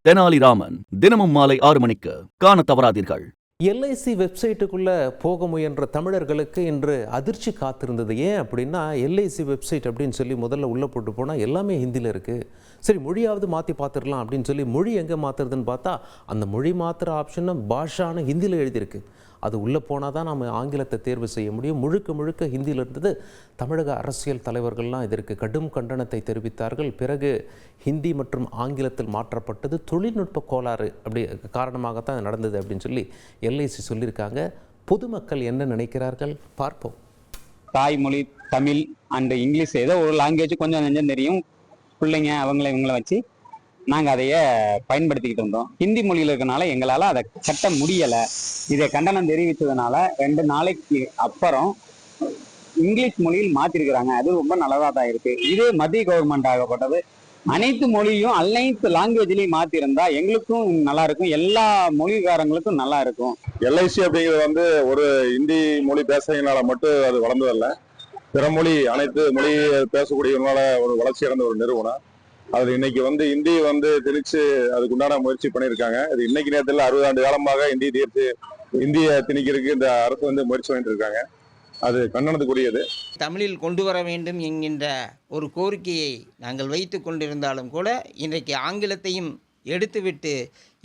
தெனாலிராமன் தினமும் மாலை 6 மணிக்கு காண தவறாதீர்கள். எல்ஐசி வெப்சைட்டுக்குள்ளே போக முயன்ற தமிழர்களுக்கு இன்று அதிர்ச்சி காத்திருந்தது. ஏன் அப்படின்னா, எல்ஐசி வெப்சைட் அப்படின்னு சொல்லி முதல்ல உள்ளே போட்டு போனால் எல்லாமே ஹிந்தியில் இருக்குது. சரி, மொழியாவது மாற்றி பார்த்துடலாம் அப்படின்னு சொல்லி மொழி எங்கே மாற்றுறதுன்னு பார்த்தா அந்த மொழி மாற்றுற ஆப்ஷனை பாஷான்னு ஹிந்தியில் எழுதியிருக்கு. அது உள்ளே போனால் தான் நம்ம ஆங்கிலத்தை தேர்வு செய்ய முடியும். முழுக்க முழுக்க ஹிந்தியில் இருந்தது. தமிழக அரசியல் தலைவர்கள்லாம் இதற்கு கடும் கண்டனத்தை தெரிவித்தார்கள். பிறகு ஹிந்தி மற்றும் ஆங்கிலத்தில் மாற்றப்பட்டது. தொழில்நுட்ப கோளாறு அப்படி காரணமாகத்தான் நடந்தது அப்படின்னு சொல்லி எல்ஐசி சொல்லியிருக்காங்க. பொதுமக்கள் என்ன நினைக்கிறார்கள் பார்ப்போம். தாய்மொழி தமிழ் அண்ட் இங்கிலீஷ் ஏதோ ஒரு லாங்குவேஜ் கொஞ்சம் நெஞ்சம் தெரியும். பிள்ளைங்க இவங்களை வச்சு நாங்கள் அதைய பயன்படுத்திக்கிட்டு இருந்தோம். ஹிந்தி மொழியில் இருக்கனால எங்களால் அதை கட்ட முடியலை. இதை கண்டனம் தெரிவித்ததுனால 2 நாளைக்கு அப்புறம் இங்கிலீஷ் மொழியில் மாற்றிருக்கிறாங்க. அது ரொம்ப நல்லதாக தான் இருக்கு. இதே மத்திய கவர்மெண்ட் ஆகப்பட்டது அனைத்து மொழியும் அனைத்து லாங்குவேஜ்லையும் மாற்றிருந்தா எங்களுக்கும் நல்லா இருக்கும், எல்லா மொழிக்காரங்களுக்கும் நல்லா இருக்கும். எல்ஐசி அப்படிங்கிறது ஒரு இந்தி மொழி பேசுறதுனால மட்டும் அது வளர்ந்ததில்லை. பிற மொழி அனைத்து மொழி பேசக்கூடியவங்களால ஒரு வளர்ச்சி அடைந்த ஒரு நிறுவனம். அது இன்னைக்கு இந்தி திணிச்சு அதுக்கு உண்டான முயற்சி பண்ணியிருக்காங்க. அது இன்னைக்கு நேரத்தில் 60 ஆண்டு காலமாக இந்திய திணிக்கிறதுக்கு இந்த அரசு முயற்சி பண்ணிட்டு இருக்காங்க. அது கண்டனத்துக்குரியது. தமிழில் கொண்டு வர வேண்டும் என்கின்ற ஒரு கோரிக்கையை நாங்கள் வைத்து கொண்டிருந்தாலும் கூட இன்றைக்கு ஆங்கிலத்தையும் எடுத்துவிட்டு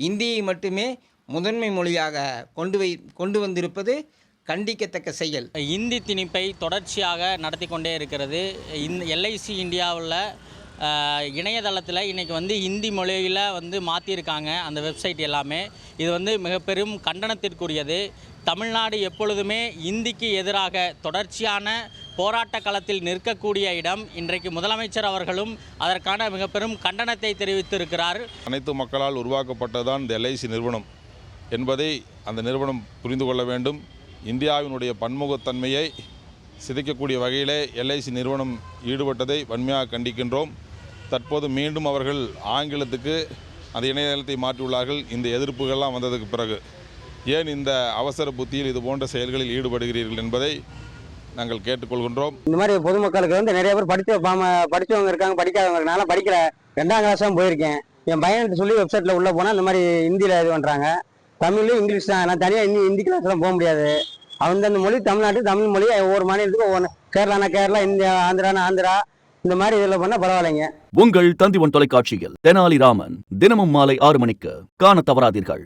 இந்தியை மட்டுமே முதன்மை மொழியாக கொண்டு வந்திருப்பது கண்டிக்கத்தக்க செயல். இந்தி திணிப்பை தொடர்ச்சியாக நடத்தி கொண்டே இருக்கிறது. எல்ஐசி இந்தியாவில் இணையதளத்தில் இன்றைக்கி ஹிந்தி மொழியில் மாற்றியிருக்காங்க அந்த வெப்சைட் எல்லாமே. இது மிக பெரும் கண்டனத்திற்குரியது. தமிழ்நாடு எப்பொழுதுமே இந்திக்கு எதிராக தொடர்ச்சியான போராட்ட களத்தில் நிற்கக்கூடிய இடம். இன்றைக்கு முதலமைச்சர் அவர்களும் அதற்கான மிக பெரும் கண்டனத்தை தெரிவித்திருக்கிறார். அனைத்து மக்களால் உருவாக்கப்பட்டதான் இந்த எல்ஐசி நிறுவனம் என்பதை அந்த நிறுவனம் புரிந்து கொள்ள வேண்டும். இந்தியாவினுடைய பன்முகத்தன்மையை சிதைக்கக்கூடிய வகையிலே எல்ஐசி நிறுவனம் ஈடுபட்டதை வன்மையாக கண்டிக்கின்றோம். தற்போது மீண்டும் அவர்கள் ஆங்கிலத்துக்கு அந்த இணையதளத்தை மாற்றியுள்ளார்கள். இந்த எதிர்ப்புகள்லாம் வந்ததுக்கு பிறகு ஏன் இந்த அவசர புத்தியில் இது போன்ற செயல்களில் ஈடுபடுகிறீர்கள் என்பதை நாங்கள் கேட்டுக்கொள்கின்றோம். இந்த மாதிரி பொதுமக்களுக்கு நிறைய பேர் படித்தவங்க இருக்காங்க, படிக்காதவங்க இருக்காங்க. படிக்கிற 2ஆம் கிளாஸ் தான் போயிருக்கேன். என் பையனுக்கு சொல்லி வெப்சைட்டில் உள்ளே போனால் இந்த மாதிரி ஹிந்தியில் இது பண்ணுறாங்க. தமிழும் இங்கிலீஷ் தான். நான் தனியாக ஹிந்தி கிளாஸ்லாம் போக முடியாது. அந்த மொழி தமிழ் மொழி ஒவ்வொரு மாநிலத்துக்கும் ஒவ்வொன்று. கேரளானா கேரளா, இந்தியா ஆந்திரானா ஆந்திரா, இந்த மாதிரி இதில் பண்ணால் பரவாயில்லைங்க. உங்கள் தந்தி ஒன் தொலைக்காட்சியில் தெனாலிராமன் தினமும் மாலை 6 மணிக்கு காண தவறாதீர்கள்.